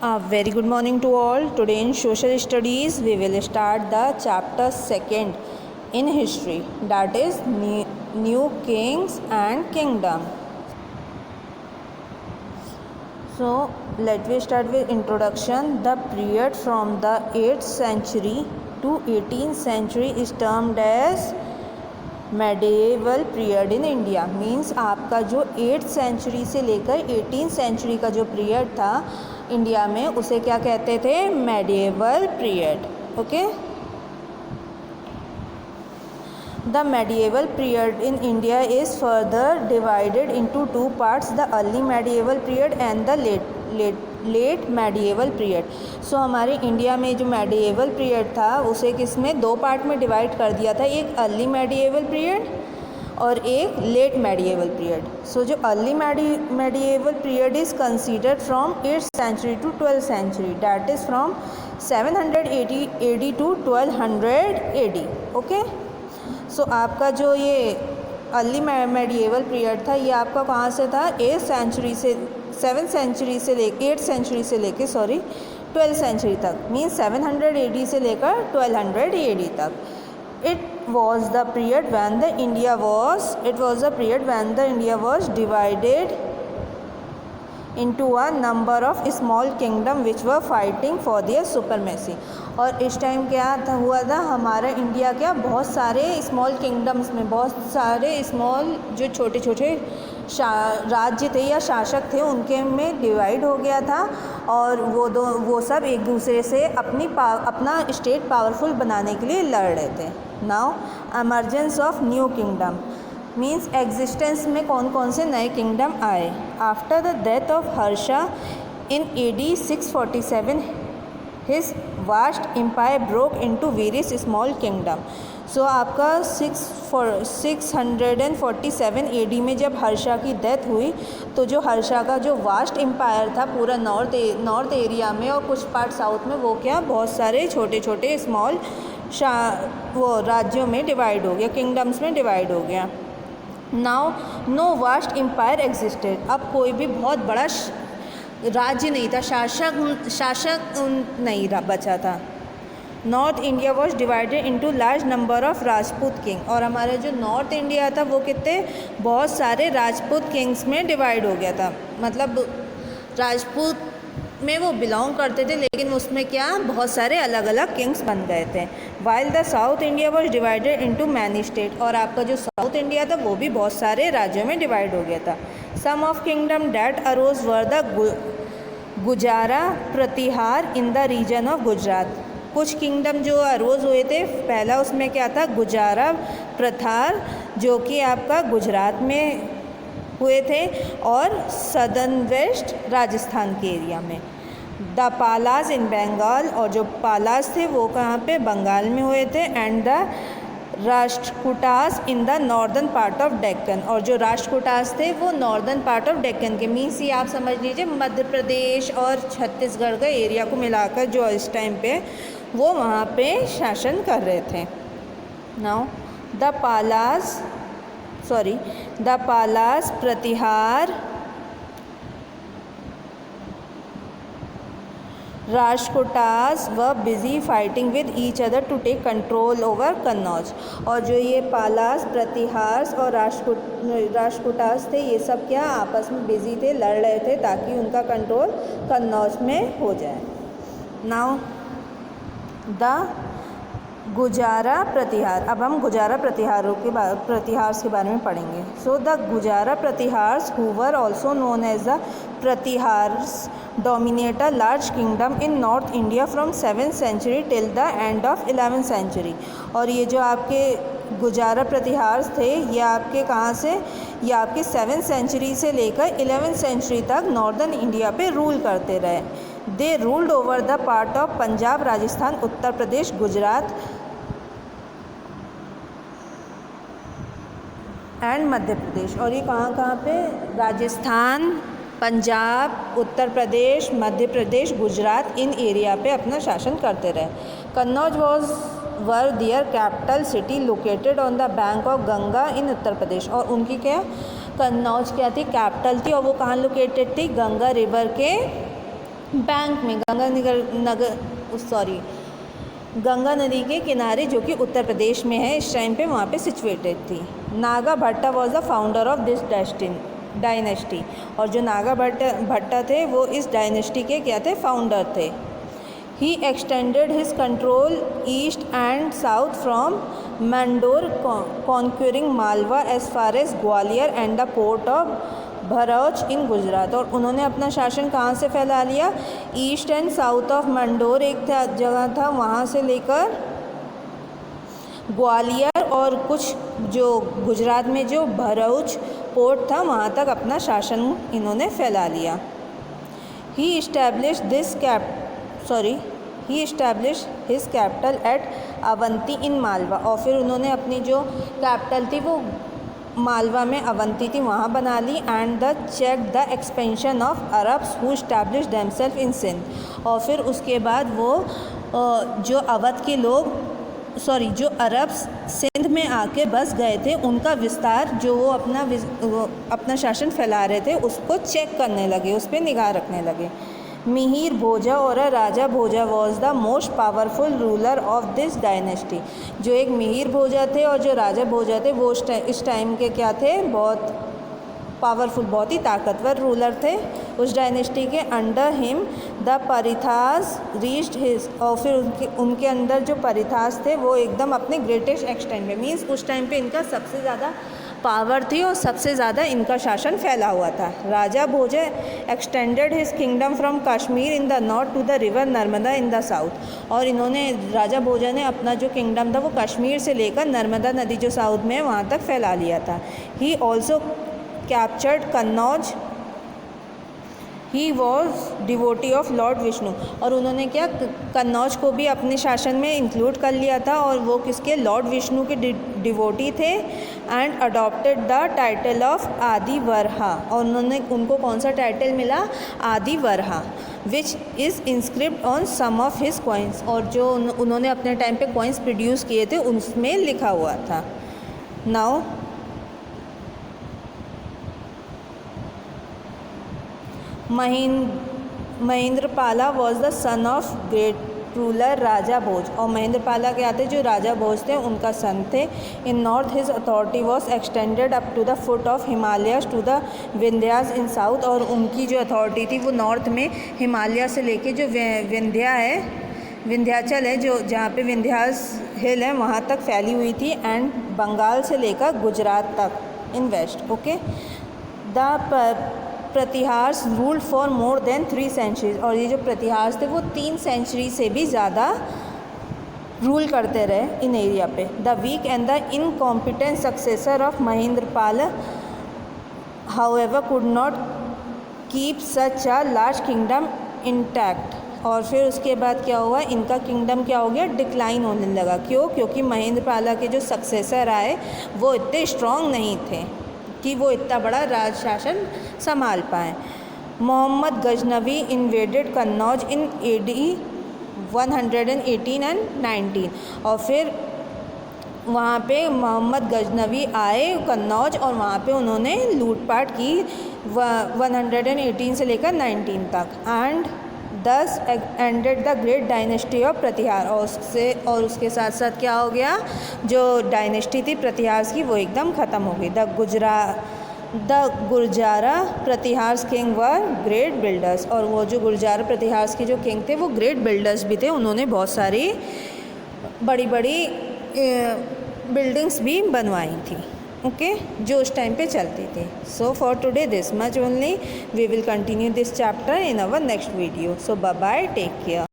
A very good morning to all. Today in social studies we will start the chapter 2nd in history, that is new kings and kingdom. So let me start with introduction. The period from the 8th century to 18th century is termed as medieval period in India. Means आपका जो 8th century से लेकर 18th century का जो period था India में उसे क्या कहते थे? Medieval period. Okay. The medieval period in India is further divided into two parts, the early medieval period and the late medieval period. So हमारे इंडिया में जो मेडिएवल पीरियड था उसे किसमें दो पार्ट में डिवाइड कर दिया था, एक अर्ली मेडिएवल पीरियड और एक लेट मेडिएवल पीरियड। सो जो early medieval period is considered from 8th century to 12th century, that is from 780 AD to 1200 AD। Okay. So आपका जो ये अर्ली मेडिएवल पीरियड था ये आपका कहाँ से था? 8th सेंचुरी से 7th सेंचुरी से लेकर 8th सेंचुरी से लेकर 12th सेंचुरी तक, मीन्स 700 AD से लेकर 1200 AD तक। It was the period when the India was divided into a number of small kingdom which were fighting for their supremacy। और इस टाइम क्या था हुआ था हमारा इंडिया क्या बहुत सारे स्मॉल किंगडम्स में बहुत सारे स्मॉल जो छोटे छोटे राज्य थे या शासक थे उनके में डिवाइड हो गया था और वो सब एक दूसरे से अपना स्टेट पावरफुल बनाने के लिए लड़ रहे थे। Now emergence of new kingdom means existence में कौन कौन से नए किंगडम आए। After the death of Harsha in AD 647 his vast empire broke into various small kingdom. So आपका 647 AD में जब हर्षा की डेथ हुई तो जो हर्षा का जो वास्ट एम्पायर था पूरा नॉर्थ एरिया में और कुछ पार्ट साउथ में वो क्या बहुत सारे छोटे छोटे स्मॉल वो राज्यों में डिवाइड हो गया, किंगडम्स में डिवाइड हो गया। Now no vast empire existed. अब कोई भी बहुत बड़ा राज्य नहीं था, शासक नहीं बचा था। North India was divided into large number of Rajput king. और हमारा जो नॉर्थ इंडिया था वो कितने बहुत सारे राजपूत किंग्स में डिवाइड हो गया था, मतलब राजपूत में वो बिलोंग करते थे लेकिन उसमें क्या बहुत सारे अलग अलग किंग्स बन गए थे। While the south India was divided into many state. और आपका जो साउथ इंडिया था वो भी बहुत सारे राज्यों में डिवाइड हो गया था। Some of kingdom that arose were the Gurjara Pratihara in the region of Gujarat. कुछ किंगडम जो अरोज हुए थे, पहला उसमें क्या था गुजारा प्रथार जो कि आपका गुजरात में हुए थे और सदर्न वेस्ट राजस्थान के एरिया में। द पालास इन बंगाल, और जो पालास थे वो कहाँ पे बंगाल में हुए थे। And the Rashtrakutas in the northern part of Deccan, और जो राष्ट्रकूटास थे वो नॉर्दर्न पार्ट ऑफ डेक्कन के, मीन्स ये आप समझ लीजिए मध्य प्रदेश और छत्तीसगढ़ का एरिया को मिलाकर जो इस टाइम पे वो वहाँ पे शासन कर रहे थे। Now the Palas Pratihara Rashtrakutas were busy fighting with each other to take control over Kannauj. और जो ये पालास प्रतिहार और राष्ट्रकूटास थे ये सब क्या आपस में बिजी थे, लड़ रहे थे ताकि उनका कंट्रोल कन्नौज में हो जाए। नाउ द गुजारा प्रतिहार। अब हम गुजारा प्रतिहार के बारे में पढ़ेंगे। So the Gurjara Pratiharas who were also known as the Pratiharas dominate a large kingdom in north India from 7th century till the end of 11th century. और ये जो आपके गुजारा प्रतिहार्स थे ये आपके कहाँ से, ये आपके 7th सेंचुरी से लेकर 11th सेंचुरी तक नॉर्दर्न इंडिया पे रूल करते रहे। They ruled over the part of Punjab, Rajasthan, Uttar Pradesh, Gujarat and Madhya Pradesh. और ये कहाँ कहाँ पे? राजस्थान, पंजाब, उत्तर प्रदेश, मध्य प्रदेश, गुजरात, इन एरिया पे अपना शासन करते रहे। Kannauj were their capital city located on the bank of Ganga in Uttar Pradesh. और उनकी क्या कन्नौज क्या थी? कैपिटल थी। और वो कहाँ लोकेटेड थी? गंगा रिवर के बैंक में गंगा नदी के किनारे, जो कि उत्तर प्रदेश में है इस टाइम पे, वहाँ पे सिचुएटेड थी। नागा भट्टा was the founder of this dynasty, और जो नागा भट्टा थे वो इस डायनेस्टी के क्या थे, फाउंडर थे। He extended his control east and south from Mandore, conquering Malwa as far as Gwalior and the port of Bharuch in Gujarat. और उन्होंने अपना शासन कहाँ से फैला लिया, east and south of Mandore एक जगह था, वहाँ से लेकर ग्वालियर और कुछ जो गुजरात में जो भरूच पोर्ट था वहाँ तक अपना शासन इन्होंने फैला लिया। He establish his capital at Avanti in Malwa, और फिर उन्होंने अपनी जो कैपिटल थी वो मालवा में अवंती थी, वहाँ बना ली। And the check the expansion of Arabs who establish themselves in Sindh, और फिर उसके बाद वो जो अवध के लोग जो अरब्स सिंध में आके बस गए थे, उनका विस्तार जो वो अपना शासन फैला रहे थे उसको चेक करने लगे, उस पर निगाह रखने लगे। मिहिर भोजा और Raja Bhoja was the most powerful ruler of this dynasty. जो एक मिहिर भोजा थे और जो राजा भोजा थे वो इस टाइम के क्या थे, बहुत पावरफुल, बहुत ही ताकतवर रूलर थे उस डायनेस्टी के। Under him the Pratiharas reached his, और फिर उनके अंदर जो परिथास थे वो एकदम अपने ग्रेटेस्ट एक्सटेंट में, मीन्स उस टाइम पे इनका सबसे ज़्यादा पावर थी और सबसे ज़्यादा इनका शासन फैला हुआ था। Raja Bhoja extended his kingdom from Kashmir in the north to the river Narmada in the south, और इन्होंने राजा भोजा ने अपना जो किंगडम था वो कश्मीर से लेकर नर्मदा नदी जो साउथ में है वहाँ तक फैला लिया था। He also captured Kannauj, he was devotee of Lord Vishnu, और उन्होंने क्या कन्नौज को भी अपने शासन में इंक्लूड कर लिया था, और वो किसके, लॉर्ड विष्णु के डिवोटी थे। And adopted the title of Adi Varaha, और उनको कौन सा टाइटल मिला, Adi Varaha, which is inscript on some of his coins, और जो उन्होंने अपने टाइम पे कॉइन्स प्रोड्यूस किए थे उसमें लिखा हुआ था। Now Mahendrapala was the son of great ruler Raja Bhoj, और महेंद्रपाला क्या थे, जो राजा भोज थे उनका सन थे। In north his authority was extended up to the foot of Himalayas to the Vindhyas in south, और उनकी जो अथॉरिटी थी वो नॉर्थ में हिमालय से लेके जो विंध्याचल है, जो जहाँ पे विंध्यास हिल है वहाँ तक फैली हुई थी, एंड बंगाल से लेकर गुजरात तक in west. Okay, the Pratiharas ruled for more than 3 centuries, और ये जो प्रतिहार्स थे वो 3 सेंचुरी से भी ज़्यादा रूल करते रहे इन एरिया पे। The weak and the incompetent successor of Mahendrapal however could not keep such a large kingdom intact, और फिर उसके बाद क्या हुआ, इनका किंगडम क्या हो गया, डिक्लाइन होने लगा। क्यों, क्योंकि महेंद्रपाला के जो सक्सेसर आए वो इतने स्ट्रॉन्ग नहीं थे कि वो इतना बड़ा राज शासन संभाल पाए। Mohammad Ghaznavi invaded Kannauj in AD 118 and 19, और फिर वहाँ पे मोहम्मद गजनवी आए कन्नौज, और वहाँ पे उन्होंने लूटपाट की 118 से लेकर 19 तक। And this ended the great dynasty of Pratihara, और उसके साथ साथ क्या हो गया, जो डायनेस्टी थी प्रतिहार की वो एकदम ख़त्म हो गई। The Gurjara Pratiharas king were great builders, और वो जो गुर्जारा प्रतिहार्स के जो किंग थे वो ग्रेट बिल्डर्स भी थे, उन्होंने बहुत सारी बड़ी बड़ी बिल्डिंग्स भी बनवाई थी। ओके, जो उस टाइम पे चलती थी। So for today this much only, we will continue this chapter in our next video. So bye bye, take care.